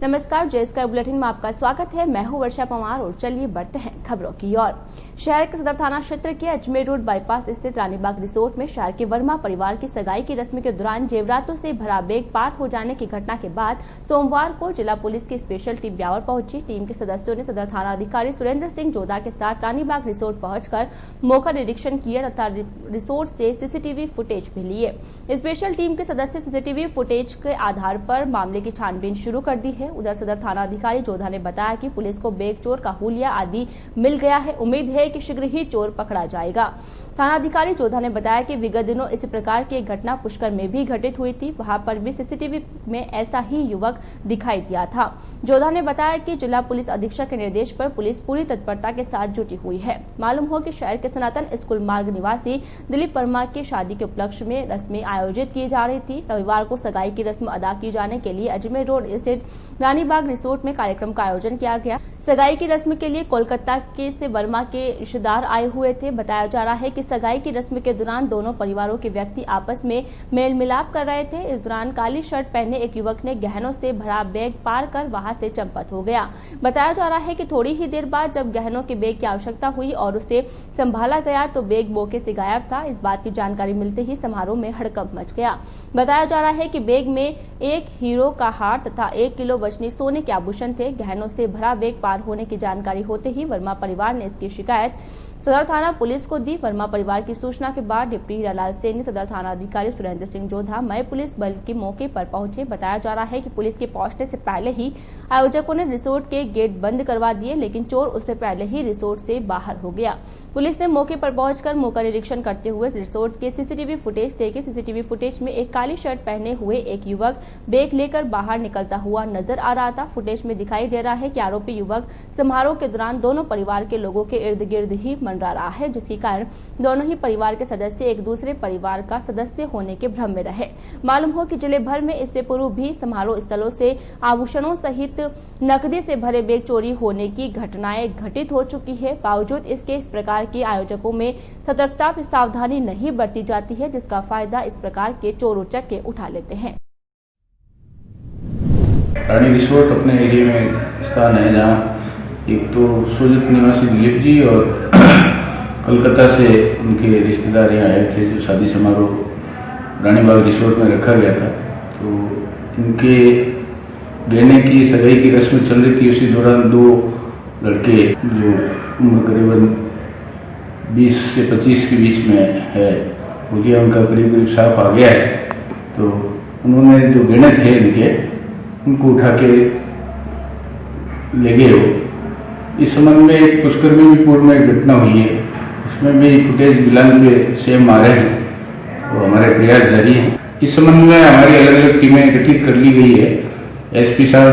नमस्कार, JSK bulletin में आपका स्वागत है। मैं हूं वर्षा पवार और चलिए बढ़ते हैं खबरों की ओर। शहर के सदर थाना क्षेत्र के अजमेर रोड बाईपास स्थित रानीबाग रिसोर्ट में शहर के वर्मा परिवार की सगाई की रस्म के दौरान जेवरातों से भरा बैग पार हो जाने की घटना के बाद सोमवार को जिला पुलिस की स्पेशल टीम ब्यावर पहुंची। टीम के सदस्यों ने सदर थाना अधिकारी सुरेंद्र सिंह जोधा के साथ रानीबाग रिसोर्ट पहुंचकर मौका निरीक्षण किया तथा रिसोर्ट से सीसीटीवी फुटेज भी लिए। स्पेशल टीम के सदस्य सीसीटीवी फुटेज के आधार पर मामले की छानबीन शुरू कर दी है। उधर सदर थाना अधिकारी जोधा ने बताया कि पुलिस को बैग चोर का हुलिया आदि मिल गया है। उम्मीद है कि शीघ्र ही चोर पकड़ा जाएगा। थाना अधिकारी जोधा ने बताया कि विगत दिनों इस प्रकार की एक घटना पुष्कर में भी घटित हुई थी। वहां पर भी सीसीटीवी में ऐसा ही युवक दिखाई दिया था। जोधा ने बताया कि जिला पुलिस अधीक्षक के निर्देश पर पुलिस पूरी तत्परता के साथ जुटी हुई है। मालूम हो कि शहर के सनातन स्कूल मार्ग निवासी दिलीप वर्मा की शादी के उपलक्ष्य में रस्में आयोजित की जा रही थी। रविवार को सगाई की रस्म अदा की जाने के लिए अजमेर रोड स्थित रानीबाग रिसोर्ट में कार्यक्रम का आयोजन किया गया। सगाई की रस्म के लिए कोलकाता के से वर्मा के रिश्तेदार आए हुए थे। बताया जा रहा है कि सगाई की रस्म के दौरान दोनों परिवारों के व्यक्ति आपस में मेल मिलाप कर रहे थे। इस दौरान काली शर्ट पहने एक युवक ने गहनों से भरा बैग पार कर वहां से चंपत हो गया। बताया जा रहा है कि थोड़ी ही देर बाद जब गहनों के बैग की आवश्यकता हुई और उसे संभाला गया तो बैग मौके से गायब था। इस बात की जानकारी मिलते ही समारोह में हड़कंप मच गया। बताया जा रहा है कि बैग में एक हीरो का हार तथा 1 किलो वजनी सोने के आभूषण थे। गहनों से भरा बैग पार होने की जानकारी होते ही वर्मा परिवार ने इसकी शिकायत सदर थाना पुलिस को दी। वर्मा परिवार की सूचना के बाद डिप्टी हीरालाल सेन, सदर थाना अधिकारी सुरेंद्र सिंह जोधा, मय पुलिस बल के मौके पर पहुंचे। बताया जा रहा है कि पुलिस के पहुंचने से पहले ही आयोजकों ने रिसोर्ट के गेट बंद करवा दिए, लेकिन चोर उससे पहले ही रिसोर्ट से बाहर हो गया। पुलिस ने मौके पर पहुंचकर मौका निरीक्षण करते हुए रिसोर्ट के सीसीटीवी फुटेज देखे। सीसीटीवी फुटेज में एक काली शर्ट पहने हुए एक युवक बैग लेकर बाहर निकलता हुआ नजर आ रहा था। फुटेज में दिखाई दे रहा है कि आरोपी युवक समारोह के दौरान दोनों परिवार के लोगों के इर्द गिर्द ही मंडरा रहा है, जिसके कारण दोनों ही परिवार के सदस्य एक दूसरे परिवार का सदस्य होने के भ्रम में रहे। मालूम हो कि जिले भर में इससे पूर्व भी समारोह स्थलों से आभूषणों सहित नकदी से भरे बैग चोरी होने की घटनाएं घटित हो चुकी है। बावजूद इसके इस प्रकार के आयोजकों में सतर्कता सावधानी नहीं बरती जाती है, जिसका फायदा इस प्रकार के चोर उचक्के उठा लेते हैं। रानी रिसोर्ट अपने एरिया में स्थान है जहाँ एक तो सोजत निवासी दिलीप जी और कोलकाता से उनके रिश्तेदार यहाँ आए थे, जो शादी समारोह रानीबाग रिसोर्ट में रखा गया था। तो इनके गहने की सगाई की रस्म चल रही थी। उसी दौरान दो लड़के जो उम्र करीबन 20 से 25 के बीच में है, बोलिए उनका करीब करीब साफ आ गया है। तो उन्होंने जो गहने थे इनके, उनको उठा के ले गए हो। इस संबंध में पुष्कर में भी पूर्व में एक घटना हुई है, उसमें भी फुटेज मिलान पे सेम आ रहे हैं। तो हमारे प्रयास जारी हैं। इस संबंध में हमारी अलग अलग टीमें गठित कर ली गई है। एसपी साहब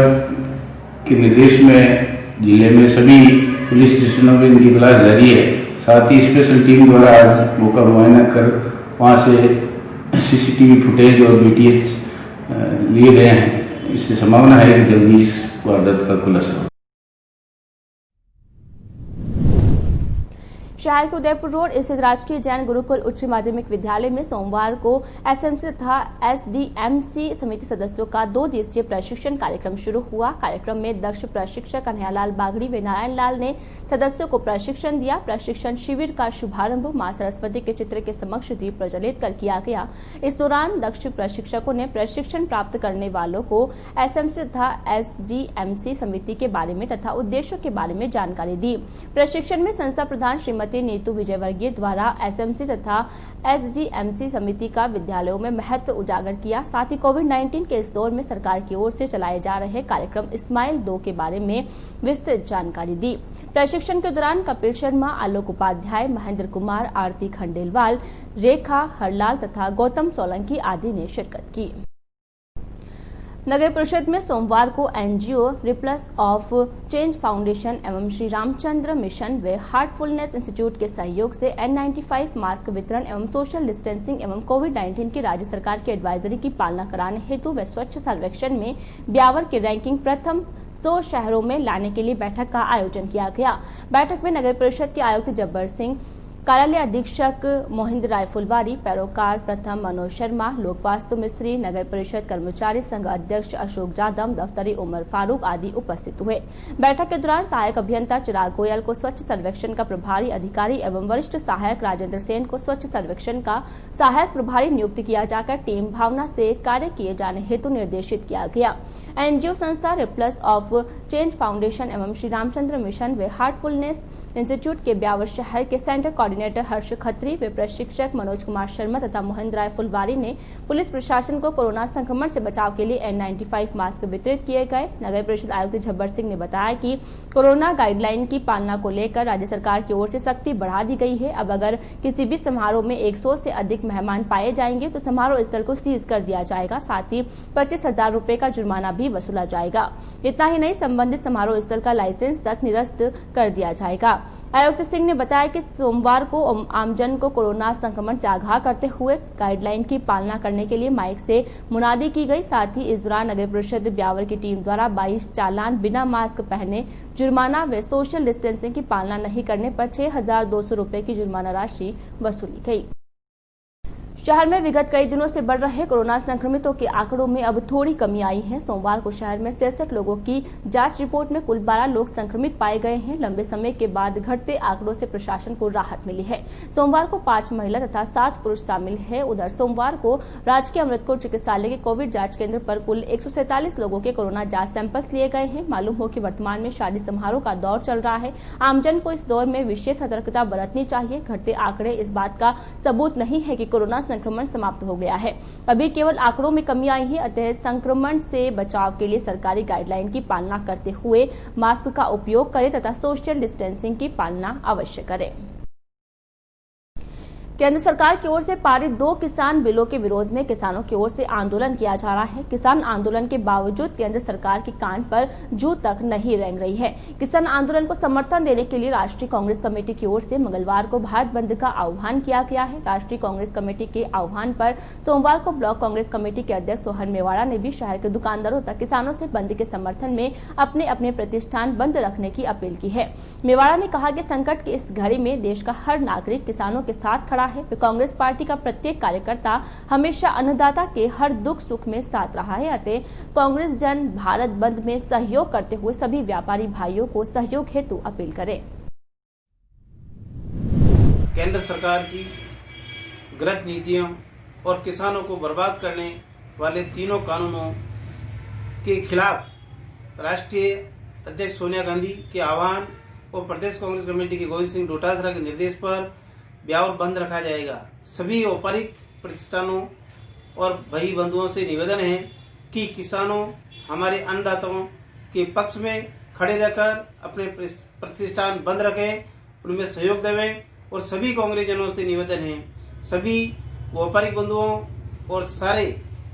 के निर्देश में जिले में सभी पुलिस स्टेशनों में इनकी तलाश जारी है। साथ ही स्पेशल टीम द्वारा आज मौका मुआयना कर वहाँ से सीसीटीवी फुटेज और बीटीएच लिए गए हैं। इससे संभावना है कि जल्दी इस वारदात का खुलासा हो। शहर के उदयपुर रोड स्थित राजकीय जैन गुरुकुल उच्च माध्यमिक विद्यालय में सोमवार को एसएमसी तथा एसडीएमसी समिति सदस्यों का 2 दिवसीय प्रशिक्षण कार्यक्रम शुरू हुआ। कार्यक्रम में दक्ष प्रशिक्षक कन्हैयालाल बागड़ी व नारायण लाल ने सदस्यों को प्रशिक्षण दिया। प्रशिक्षण शिविर का शुभारंभ मां सरस्वती के चित्र के समक्ष दीप प्रज्वलित कर किया गया। इस दौरान दक्ष प्रशिक्षकों ने प्रशिक्षण प्राप्त करने वालों को एसएमसी तथा एसडीएमसी समिति के बारे में तथा उद्देश्यों के बारे में जानकारी दी। प्रशिक्षण में संस्था प्रधान श्रीमती नीतू विजयवर्गीय द्वारा एसएमसी तथा एसडीएमसी समिति का विद्यालयों में महत्व उजागर किया। साथ ही कोविड-19 के इस दौर में सरकार की ओर से चलाए जा रहे कार्यक्रम स्माइल 2 के बारे में विस्तृत जानकारी दी। प्रशिक्षण के दौरान कपिल शर्मा, आलोक उपाध्याय, महेंद्र कुमार, आरती खंडेलवाल, रेखा हरलाल तथा गौतम सोलंकी आदि ने शिरकत की। नगर परिषद में सोमवार को NGO ripples of change foundation एवं श्री रामचंद्र मिशन व हार्टफुलनेस इंस्टीट्यूट के सहयोग से N95 मास्क वितरण एवं सोशल डिस्टेंसिंग एवं कोविड-19 की राज्य सरकार की एडवाइजरी की पालना कराने हेतु व स्वच्छ सर्वेक्षण में ब्यावर की रैंकिंग प्रथम 100 शहरों में लाने के लिए बैठक का आयोजन किया गया। बैठक में नगर परिषद के आयुक्त जब्बर सिंह, कार्यालय अधीक्षक मोहिंद्र राय फुलवारी, पैरोकार प्रथम मनोज शर्मा, लोक वास्तु मिस्त्री, नगर परिषद कर्मचारी संघ अध्यक्ष अशोक जादव, दफ्तरी उमर फारूक आदि उपस्थित हुए। बैठक के दौरान सहायक अभियंता चिराग गोयल को स्वच्छ सर्वेक्षण का प्रभारी अधिकारी एवं वरिष्ठ सहायक राजेंद्र सेन को स्वच्छ सर्वेक्षण का सहायक प्रभारी नियुक्त किया जाकर टीम भावना से कार्य किए जाने हेतु निर्देशित किया गया। एनजीओ संस्था रिप्लस ऑफ चेंज फाउंडेशन एवं श्री रामचंद्र मिशन व हार्टफुलनेस इंस्टीट्यूट के ब्यावर शहर के सेंटर कोऑर्डिनेटर हर्ष खत्री व प्रशिक्षक मनोज कुमार शर्मा तथा मोहिंद्र राय फुलवारी ने पुलिस प्रशासन को कोरोना संक्रमण से बचाव के लिए N95 मास्क वितरित किए गए। नगर परिषद आयुक्त झब्बर सिंह ने बताया कि कोरोना गाइडलाइन की पालना को लेकर राज्य सरकार की ओर से सख्ती बढ़ा दी गई है। अब अगर किसी भी समारोह में 100 से अधिक मेहमान पाए जाएंगे तो समारोह स्थल को सीज कर दिया जाएगा, साथ ही 25,000 रुपए का जुर्माना भी वसूला जाएगा। इतना ही नहीं, संबंधित समारोह स्थल का लाइसेंस तक निरस्त कर दिया जाएगा। आयुक्त सिंह ने बताया कि सोमवार को आमजन को कोरोना संक्रमण से आगाह करते हुए गाइडलाइन की पालना करने के लिए माइक से मुनादी की गई। साथ ही इस दौरान नगर परिषद ब्यावर की टीम द्वारा 22 चालान बिना मास्क पहने, जुर्माना व सोशल डिस्टेंसिंग की पालना नहीं करने पर 6,200 रुपए की जुर्माना राशि वसूली गई। शहर में विगत कई दिनों से बढ़ रहे कोरोना संक्रमितों के आंकड़ों में अब थोड़ी कमी आई है। सोमवार को शहर में 66 लोगों की जांच रिपोर्ट में कुल 12 लोग संक्रमित पाए गए हैं। लंबे समय के बाद घटते आंकड़ों से प्रशासन को राहत मिली है। सोमवार को 5 महिला तथा 7 पुरुष शामिल है। उधर सोमवार को राजकीय अमृतकोट चिकित्सालय के कोविड जांच केंद्र पर कुल 147 लोगों के कोरोना जांच सैंपल्स लिए गए हैं। मालूम हो कि वर्तमान में शादी समारोह का दौर चल रहा है। आमजन को इस दौर में विशेष सतर्कता बरतनी चाहिए। घटते आंकड़े इस बात का सबूत नहीं है कि कोरोना संक्रमण समाप्त हो गया है। अभी केवल आंकड़ों में कमी आई है। अतः संक्रमण से बचाव के लिए सरकारी गाइडलाइन की पालना करते हुए मास्क का उपयोग करें तथा सोशल डिस्टेंसिंग की पालना अवश्य करें। केंद्र सरकार की ओर से पारित 2 किसान बिलों के विरोध में किसानों की ओर से आंदोलन किया जा रहा है। किसान आंदोलन के बावजूद केंद्र सरकार की कान पर जू तक नहीं रेंग रही है। किसान आंदोलन को समर्थन देने के लिए राष्ट्रीय कांग्रेस कमेटी की ओर से मंगलवार को भारत बंद का आह्वान किया गया है। राष्ट्रीय कांग्रेस कमेटी के आह्वान पर सोमवार को ब्लॉक कांग्रेस कमेटी के अध्यक्ष सोहन मेवाड़ा ने भी शहर के दुकानदारों तक किसानों से बंद के समर्थन में अपने अपने प्रतिष्ठान बंद रखने की अपील की है। मेवाड़ा ने कहा कि संकट की इस घड़ी में देश का हर नागरिक किसानों के साथ खड़ा है। कांग्रेस पार्टी का प्रत्येक कार्यकर्ता हमेशा अन्नदाता के हर दुख सुख में साथ रहा है। अतः कांग्रेस जन भारत बंद में सहयोग करते हुए सभी व्यापारी भाइयों को सहयोग हेतु अपील करें। केंद्र सरकार की गलत नीतियों और किसानों को बर्बाद करने वाले तीनों कानूनों के खिलाफ राष्ट्रीय अध्यक्ष सोनिया गांधी के आह्वान और प्रदेश कांग्रेस कमेटी के गोविंद सिंह डोटासरा के निर्देश पर ब्यावर बंद रखा जाएगा। सभी व्यापारिक प्रतिष्ठानों और भाई बंधुओं से निवेदन है कि किसानों हमारे अन्नदाताओं के पक्ष में खड़े रहकर अपने प्रतिष्ठान बंद रखें, उनमें सहयोग देवें। और सभी कांग्रेसजनों से निवेदन है, सभी व्यापारिक बंधुओं और सारे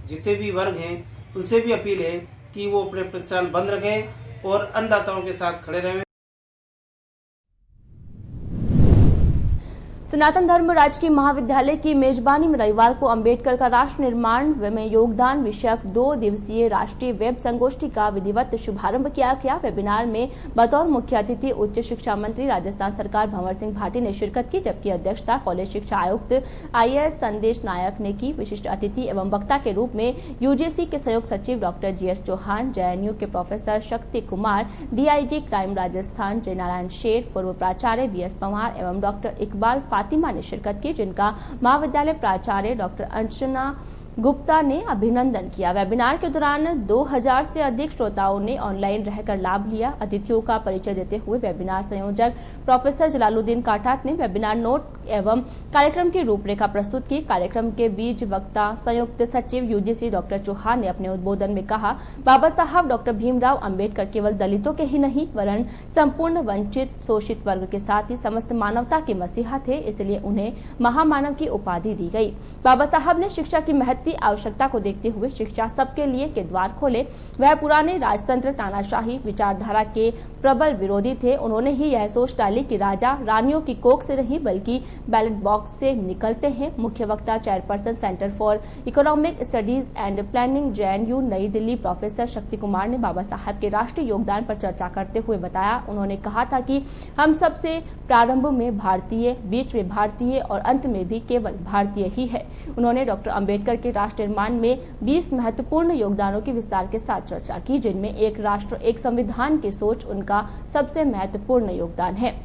जितने भी वर्ग हैं उनसे भी अपील है कि वो अपने प्रतिष्ठान बंद रखें और अन्नदाताओं के साथ खड़े रहें। सनातन धर्म राजकीय महाविद्यालय की मेजबानी में रविवार को अंबेडकर का राष्ट्र निर्माण में योगदान विषयक 2 दिवसीय राष्ट्रीय वेब संगोष्ठी का विधिवत शुभारंभ किया गया। वेबिनार में बतौर मुख्य अतिथि उच्च शिक्षा मंत्री राजस्थान सरकार भंवर सिंह भाटी ने शिरकत की, जबकि अध्यक्षता कॉलेज शिक्षा आयुक्त IAS संदेश नायक ने की। विशिष्ट अतिथि एवं वक्ता के रूप में UGC के सहयोग सचिव डॉक्टर GS चौहान, JNU के professor Shakti Kumar, DIG crime Rajasthan Jainarayan Sheth, पूर्व प्राचार्य VS पवार एवं डॉक्टर इकबाल फातिमा ने शिरकत की, जिनका महाविद्यालय प्राचार्य डॉक्टर अंशना गुप्ता ने अभिनंदन किया। वेबिनार के दौरान 2000 से अधिक श्रोताओं ने ऑनलाइन रहकर लाभ लिया। अतिथियों का परिचय देते हुए वेबिनार संयोजक प्रोफेसर जलालुद्दीन काठात ने वेबिनार नोट एवं कार्यक्रम की रूपरेखा प्रस्तुत की। कार्यक्रम के बीच वक्ता संयुक्त सचिव UGC डॉक्टर चौहान ने अपने उद्बोधन में कहा, बाबा साहब डॉक्टर भीमराव अंबेडकर केवल दलितों के ही नहीं वरन संपूर्ण वंचित शोषित वर्ग के साथ ही समस्त मानवता के मसीहा थे, इसलिए उन्हें महामानव की उपाधि दी गई। बाबा साहब ने शिक्षा की महत्व बढ़ती आवश्यकता को देखते हुए शिक्षा सबके लिए के द्वार खोले। वह पुराने राजतंत्र, तानाशाही विचारधारा के प्रबल विरोधी थे। उन्होंने ही यह सोच डाली कि राजा रानियों की कोख से नहीं बल्कि बैलेट बॉक्स से निकलते हैं। मुख्य वक्ता, chairperson centre for economic studies and planning, JNU नई दिल्ली, प्रोफेसर शक्ति कुमार ने बाबा साहब के राष्ट्रीय योगदान पर चर्चा करते हुए बताया। उन्होंने कहा था कि हम सबसे प्रारंभ में भारतीय, बीच में भारतीय और अंत में भी केवल भारतीय ही है। उन्होंने डॉक्टर अंबेडकर के राष्ट्र निर्माण में 20 महत्वपूर्ण योगदानों की विस्तार के साथ चर्चा की, जिनमें एक राष्ट्र एक संविधान की सोच उनका सबसे महत्वपूर्ण योगदान है।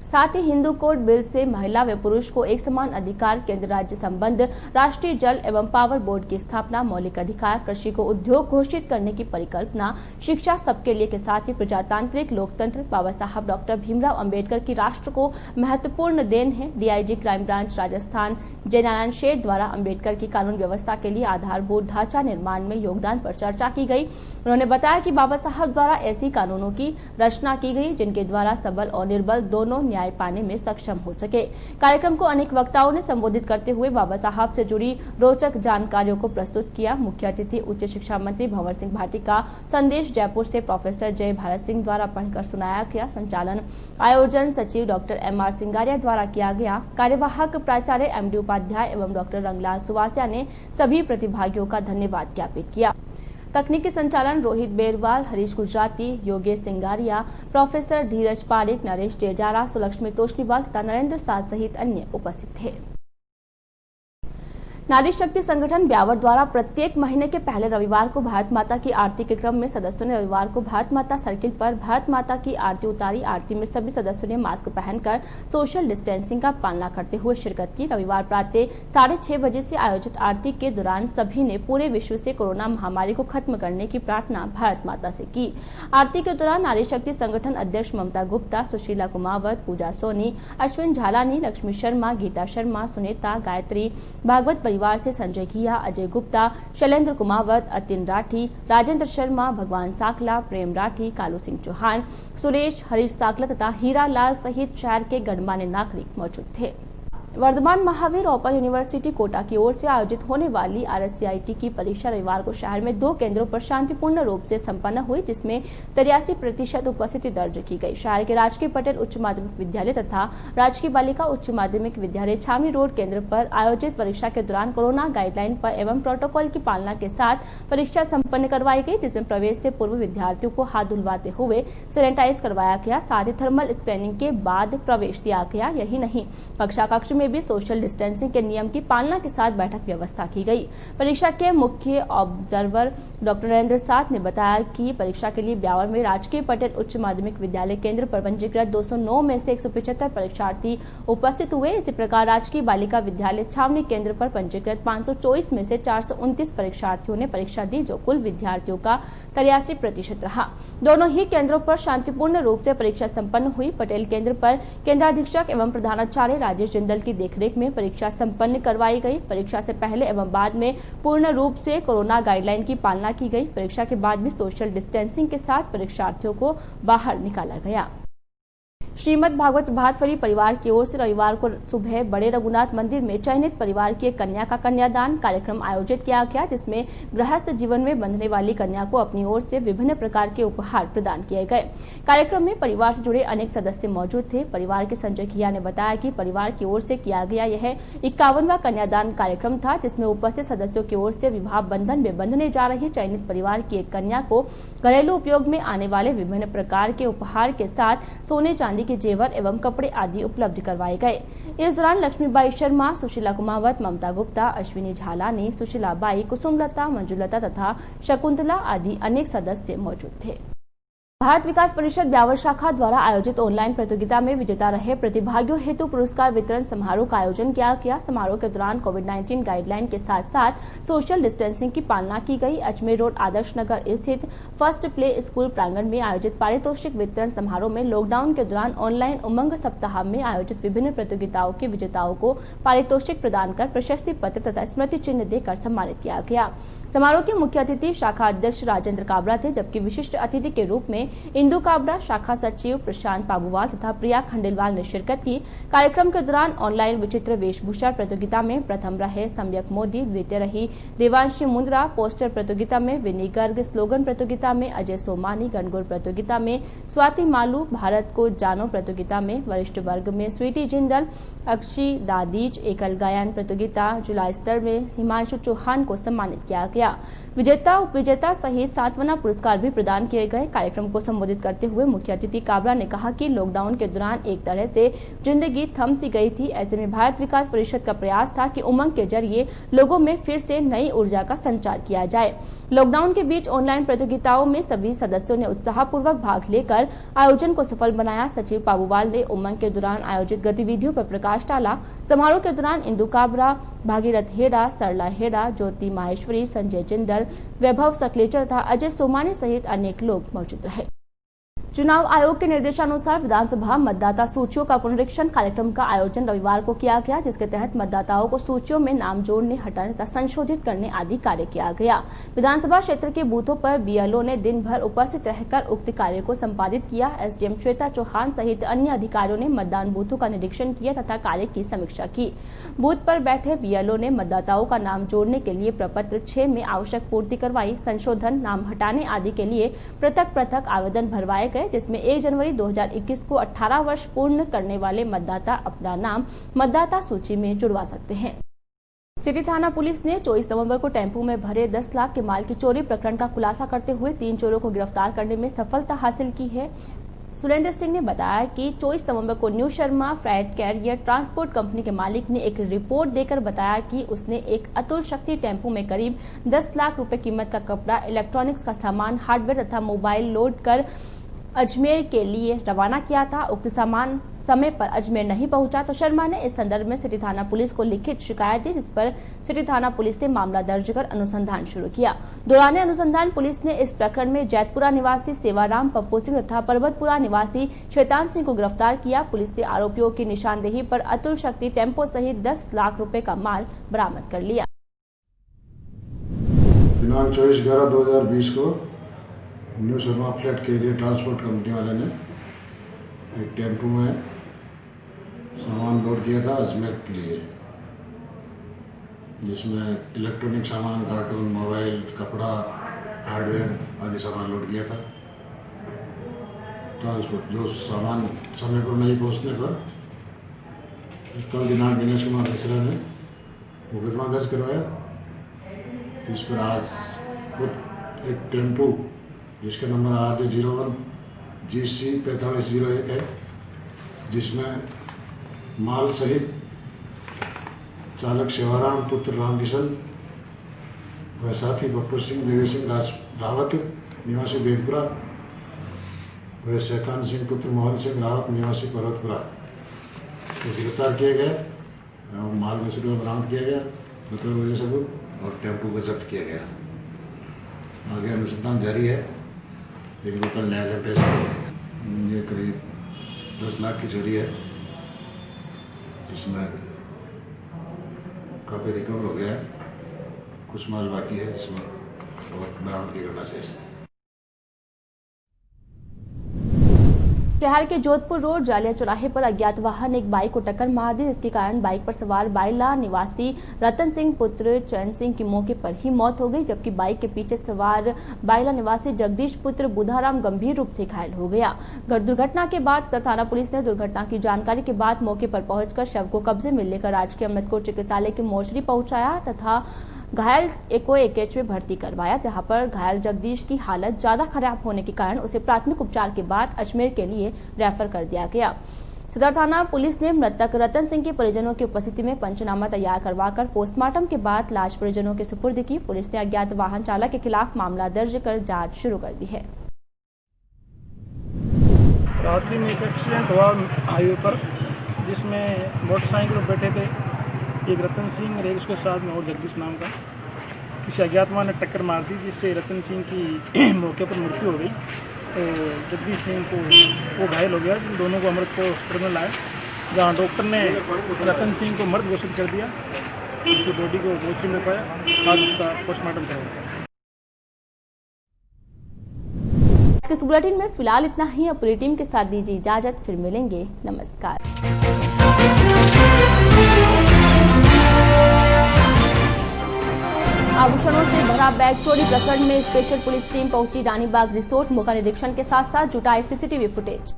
साथ ही हिंदू कोड बिल से महिला व पुरुष को एक समान अधिकार, केंद्र राज्य संबंध, राष्ट्रीय जल एवं पावर बोर्ड की स्थापना, मौलिक अधिकार, कृषि को उद्योग घोषित करने की परिकल्पना, शिक्षा सबके लिए के साथ ही प्रजातांत्रिक लोकतंत्र बाबा साहब डॉक्टर भीमराव अंबेडकर की राष्ट्र को महत्वपूर्ण देन है। DIG crime branch Rajasthan Jainarayan Sheth द्वारा अंबेडकर की कानून व्यवस्था के लिए आधारभूत ढांचा निर्माण में योगदान पर चर्चा की गई। उन्होंने बताया कि बाबा साहब द्वारा ऐसी कानूनों की रचना की गई जिनके द्वारा सबल और निर्बल दोनों न्याय पाने में सक्षम हो सके। कार्यक्रम को अनेक वक्ताओं ने संबोधित करते हुए बाबा साहब से जुड़ी रोचक जानकारियों को प्रस्तुत किया। मुख्य अतिथि उच्च शिक्षा मंत्री भंवर सिंह भाटी का संदेश जयपुर से प्रोफेसर जय भारत सिंह द्वारा पढ़कर सुनाया गया। संचालन आयोजन सचिव डॉक्टर MR सिंगारिया द्वारा किया गया। कार्यवाहक प्राचार्य MD उपाध्याय एवं डॉक्टर रंगलाल सुवासिया ने सभी प्रतिभागियों का धन्यवाद ज्ञापित किया। तकनीकी संचालन रोहित बेरवाल, हरीश गुजराती, योगेश सिंगारिया, प्रोफेसर धीरज पारिक, नरेश जेजारा, सुलक्ष्मी तोष्णीवाल तथा नरेंद्र साथ सहित अन्य उपस्थित थे। नारी शक्ति संगठन ब्यावर द्वारा प्रत्येक महीने के पहले रविवार को भारत माता की आरती के क्रम में सदस्यों ने रविवार को भारत माता सर्किल पर भारत माता की आरती उतारी। आरती में सभी सदस्यों ने मास्क पहनकर सोशल डिस्टेंसिंग का पालना करते हुए शिरकत की। रविवार प्रातः 6:30 बजे से आयोजित आरती के दौरान सभी ने पूरे विश्व से कोरोना महामारी को खत्म करने की प्रार्थना भारत माता से की। आरती के दौरान नारी शक्ति संगठन अध्यक्ष ममता गुप्ता, सुशीला कुमावत, पूजा सोनी, अश्विन झालानी, लक्ष्मी शर्मा, गीता शर्मा, सुनीता, गायत्री, भागवत परिवार से संजय घिया, अजय गुप्ता, शैलेंद्र कुमावत, अतिन राठी, राजेंद्र शर्मा, भगवान साकला, प्रेम राठी, कालू सिंह चौहान, सुरेश, हरीश साकला तथा हीरा लाल सहित शहर के गणमान्य नागरिक मौजूद थे। वर्धमान महावीर ओपन यूनिवर्सिटी कोटा की ओर से आयोजित होने वाली RSCIT की परीक्षा रविवार को शहर में 2 केंद्रों पर शांतिपूर्ण रूप से संपन्न हुई, जिसमें 83% उपस्थिति दर्ज की गई। शहर के राजकीय पटेल उच्च माध्यमिक विद्यालय तथा राजकीय बालिका उच्च माध्यमिक विद्यालय छावनी रोड केंद्र पर आयोजित परीक्षा के दौरान कोरोना गाइडलाइन पर एवं प्रोटोकॉल की पालना के साथ परीक्षा संपन्न करवाई गई, जिसमें प्रवेश से पूर्व विद्यार्थियों को हाथ धुलवाते हुए सैनिटाइज करवाया गया। साथ ही थर्मल स्कैनिंग के बाद प्रवेश दिया गया। यही नहीं, कक्षा कक्ष में भी सोशल डिस्टेंसिंग के नियम की पालना के साथ बैठक व्यवस्था की गई। परीक्षा के मुख्य ऑब्जर्वर डॉक्टर नरेंद्र साथ ने बताया कि परीक्षा के लिए ब्यावर में राजकीय पटेल उच्च माध्यमिक विद्यालय केंद्र पर पंजीकृत 209 में से 175 परीक्षार्थी उपस्थित हुए। इसी प्रकार राजकीय बालिका विद्यालय छावनी केंद्र पर पंजीकृत 524 में से 429 परीक्षार्थियों ने परीक्षा दी, जो कुल विद्यार्थियों का 83% रहा। दोनों ही केंद्रों पर शांतिपूर्ण रूप से परीक्षा संपन्न हुई। पटेल केंद्र पर केंद्राधीक्षक एवं प्रधानाचार्य राजेश जिंदल की देखरेख में परीक्षा संपन्न करवाई गई। परीक्षा से पहले एवं बाद में पूर्ण रूप से कोरोना गाइडलाइन की पालना की गई। परीक्षा के बाद भी सोशल डिस्टेंसिंग के साथ परीक्षार्थियों को बाहर निकाला गया। श्रीमद् भागवत प्रभात फेरी परिवार की ओर से रविवार को सुबह बड़े रघुनाथ मंदिर में चयनित परिवार की एक कन्या का कन्यादान कार्यक्रम आयोजित किया गया, जिसमें गृहस्थ जीवन में बंधने वाली कन्या को अपनी ओर से विभिन्न प्रकार के उपहार प्रदान किए गए। कार्यक्रम में परिवार से जुड़े अनेक सदस्य मौजूद थे। परिवार के संजय घिया ने बताया कि परिवार की ओर से किया गया यह 51वां कन्यादान कार्यक्रम था, जिसमें उपस्थित सदस्यों की ओर से विवाह बंधन में बंधने जा रही चयनित परिवार की एक कन्या को घरेलू उपयोग में आने वाले विभिन्न प्रकार के उपहार के साथ सोने चांदी के जेवर एवं कपड़े आदि उपलब्ध करवाए गए। इस दौरान लक्ष्मीबाई शर्मा, सुशीला कुमावत, ममता गुप्ता, अश्विनी झालानी, सुशीलाबाई, कुसुमलता, मंजुलता तथा शकुंतला आदि अनेक सदस्य मौजूद थे। भारत विकास परिषद ब्यावर शाखा द्वारा आयोजित ऑनलाइन प्रतियोगिता में विजेता रहे प्रतिभागियों हेतु पुरस्कार वितरण समारोह का आयोजन किया गया। समारोह के दौरान कोविड-19 गाइडलाइन के साथ साथ सोशल डिस्टेंसिंग की पालना की गई। अजमेर रोड आदर्श नगर स्थित फर्स्ट प्ले स्कूल प्रांगण में आयोजित पारितोषिक वितरण समारोह में लॉकडाउन के दौरान ऑनलाइन उमंग सप्ताह में आयोजित विभिन्न प्रतियोगिताओं के विजेताओं को पारितोषिक प्रदान कर प्रशस्ति पत्र तथा स्मृति चिन्ह देकर सम्मानित किया गया। समारोह के मुख्य अतिथि शाखा अध्यक्ष राजेंद्र काबरा थे, जबकि विशिष्ट अतिथि के रूप में इंदु काबरा, शाखा सचिव प्रशांत पाबूवाल तथा प्रिया खंडेलवाल ने शिरकत की। कार्यक्रम के दौरान ऑनलाइन विचित्र वेशभूषा प्रतियोगिता में प्रथम रहे सम्यक मोदी, द्वितीय रही देवांशी मुंद्रा, पोस्टर प्रतियोगिता में विनी गर्ग, स्लोगन प्रतियोगिता में अजय सोमानी, गणगौर प्रतियोगिता में स्वाति मालू, भारत को जानो प्रतियोगिता में वरिष्ठ वर्ग में स्वीटी जिंदल, अक्षी दादीज, एकल गायन प्रतियोगिता जिला स्तर में हिमांशु चौहान को सम्मानित किया गया। विजेता, उपविजेता सहित सांत्वना पुरस्कार भी प्रदान किए गए। कार्यक्रम को संबोधित करते हुए मुख्य अतिथि काबरा ने कहा कि लॉकडाउन के दौरान एक तरह से जिंदगी थम सी गई थी। ऐसे में भारत विकास परिषद का प्रयास था कि उमंग के जरिए लोगों में फिर से नई ऊर्जा का संचार किया जाए। लॉकडाउन के बीच ऑनलाइन प्रतियोगिताओं में सभी सदस्यों ने उत्साहपूर्वक भाग लेकर आयोजन को सफल बनाया। सचिव पाबूवाल ने उमंग के दौरान आयोजित गतिविधियों पर प्रकाश डाला। समारोह के दौरान इंदु काबरा, भागीरथ हेड़ा, सरला हेड़ा, ज्योति माहेश्वरी, संजय जिंदल, वैभव सकलेचा तथा अजय सोमानी सहित अनेक लोग मौजूद रहे। चुनाव आयोग के निर्देशानुसार विधानसभा मतदाता सूचियों का पुनरीक्षण कार्यक्रम का आयोजन रविवार को किया गया, जिसके तहत मतदाताओं को सूचियों में नाम जोड़ने, हटाने तथा संशोधित करने आदि कार्य किया गया। विधानसभा क्षेत्र के बूथों पर बीएलओ ने दिन भर उपस्थित रहकर उक्त कार्य को संपादित किया। एसडीएम श्वेता चौहान सहित अन्य अधिकारियों ने मतदान बूथों का निरीक्षण किया तथा कार्य की समीक्षा की। बूथ पर बैठे बीएलओ ने मतदाताओं का नाम जोड़ने के लिए प्रपत्र 6 में आवश्यक पूर्ति करवाई। संशोधन, नाम हटाने आदि के लिए पृथक पृथक आवेदन भरवाए गए, जिसमें 1 जनवरी 2021 को 18 वर्ष पूर्ण करने वाले मतदाता अपना नाम मतदाता सूची में जुड़वा सकते हैं। सिटी थाना पुलिस ने 24 नवंबर को टेम्पो में भरे 10 लाख के माल की चोरी प्रकरण का खुलासा करते हुए 3 चोरों को गिरफ्तार करने में सफलता हासिल की है। सुरेंद्र सिंह ने बताया कि 24 नवंबर को new Sharma freight carrier transport company के मालिक ने एक रिपोर्ट देकर बताया कि उसने एक अतुल शक्ति टेम्पो में करीब 10 लाख रुपए कीमत का कपड़ा, इलेक्ट्रॉनिक्स का सामान, हार्डवेयर तथा मोबाइल लोड कर अजमेर के लिए रवाना किया था। उक्त सामान समय पर अजमेर नहीं पहुंचा तो शर्मा ने इस संदर्भ में सिटी थाना पुलिस को लिखित शिकायत दी, जिस पर सिटी थाना पुलिस ने मामला दर्ज कर अनुसंधान शुरू किया। दौरान अनुसंधान पुलिस ने इस प्रकरण में जैतपुरा निवासी सेवाराम पप्पू सिंह तथा पर्वतपुरा निवासी शैतान सिंह को गिरफ्तार किया। पुलिस ने आरोपियों की निशानदेही पर अतुल शक्ति टेम्पो सहित 10 लाख रुपए का माल बरामद कर लिया। दिनांक 24/11/2020 को new Sharma flat carrier transport company वाले ने एक टेम्पो में सामान लोड किया था अजमेर के लिए, जिसमें इलेक्ट्रॉनिक सामान, कार्टून, मोबाइल, कपड़ा, हार्डवेयर आदि सामान लोड किया था। ट्रांसपोर्ट जो सामान समय पर नहीं पहुंचने पर कल दिनांक दिनेश कुमार मिश्रा ने मुकदमा दर्ज करवाया। इस पर आज एक टेम्पो जिसका नंबर RJ01 GC 4501 है, जिसमें माल सहित चालक सेवाराम पुत्र रामकिशन व साथी पप्पू सिंह, देवी सिंह रावत निवासी बेदपुरा व शैतान सिंह पुत्र मोहन सिंह रावत निवासी पर्वतपुरा को गिरफ्तार किए गए। माल मछली में बरामद किया गया बतौर वजह सबूत और टेम्पो को जब्त किया गया। आगे अनुसंधान जारी है। एक लोकल न्यायालय पेश किया। ये करीब 10 लाख की चोरी है, जिसमें काफ़ी रिकवर हो गया है। कुछ माल बाकी है जिसमें और बरामदगी करना चाहिए। शहर के जोधपुर रोड जालिया चौराहे पर अज्ञात वाहन ने एक बाइक को टक्कर मार दी, जिसके कारण बाइक पर सवार बाइला निवासी रतन सिंह पुत्र चैन सिंह की मौके पर ही मौत हो गई, जबकि बाइक के पीछे सवार बाइला निवासी जगदीश पुत्र बुधाराम गंभीर रूप से घायल हो गया। दुर्घटना के बाद सदर थाना पुलिस ने दुर्घटना की जानकारी के बाद मौके पर पहुंचकर शव को कब्जे में लेकर राजकीय अमृतकोट चिकित्सालय के मोर्चरी पहुंचाया तथा घायल को AKH में भर्ती करवाया, जहां पर घायल जगदीश की हालत ज्यादा खराब होने के कारण उसे प्राथमिक उपचार के बाद अजमेर के लिए रेफर कर दिया गया। सदर थाना पुलिस ने मृतक रतन सिंह के परिजनों की उपस्थिति में पंचनामा तैयार करवाकर पोस्टमार्टम के बाद लाश परिजनों के सुपुर्द की। पुलिस ने अज्ञात वाहन चालक के खिलाफ मामला दर्ज कर जांच शुरू कर दी है। रात्रि में एक एक्सीडेंट हुआ हाईवे पर, जिसमें मोटरसाइकिल पर बैठे थे एक रतन सिंह और एक उसके साथ में और जगदीश नाम का किसी अज्ञातवा ने टक्कर मार दी, जिससे रतन सिंह की मौके पर मृत्यु हो गई। तो जगदीश सिंह को वो घायल हो गया। दोनों को अमृतकोट हॉस्पिटल में लाया, जहाँ डॉक्टर ने रतन सिंह को मृत घोषित कर दिया। उसकी बॉडी को मोर्चरी में पाया, आज उसका पोस्टमार्टम कराया। आज के इस बुलेटिन में फिलहाल इतना ही। अब पूरी टीम के साथ दीजिए इजाजत, फिर मिलेंगे। नमस्कार। आभूषणों से भरा बैग चोरी प्रकरण में स्पेशल पुलिस टीम पहुंची रानीबाग रिसोर्ट। मौका निरीक्षण के साथ साथ जुटाए सीसीटीवी फुटेज।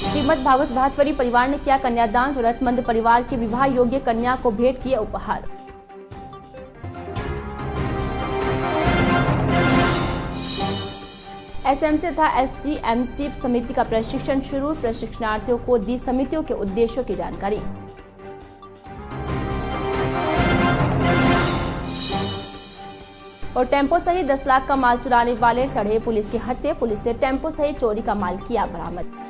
श्रीमद भागवत भातवरी परिवार ने किया कन्यादान। जरूरतमंद परिवार की विवाह योग्य कन्या को भेंट किए उपहार। एसएमसी तथा एसडीएमसी समिति का प्रशिक्षण शुरू। प्रशिक्षणार्थियों को दी समितियों के उद्देश्यों की जानकारी। और टेम्पो सहित 10 लाख का माल चुराने वाले चढ़े पुलिस के हत्थे। पुलिस ने टेम्पो सहित चोरी का माल किया बरामद।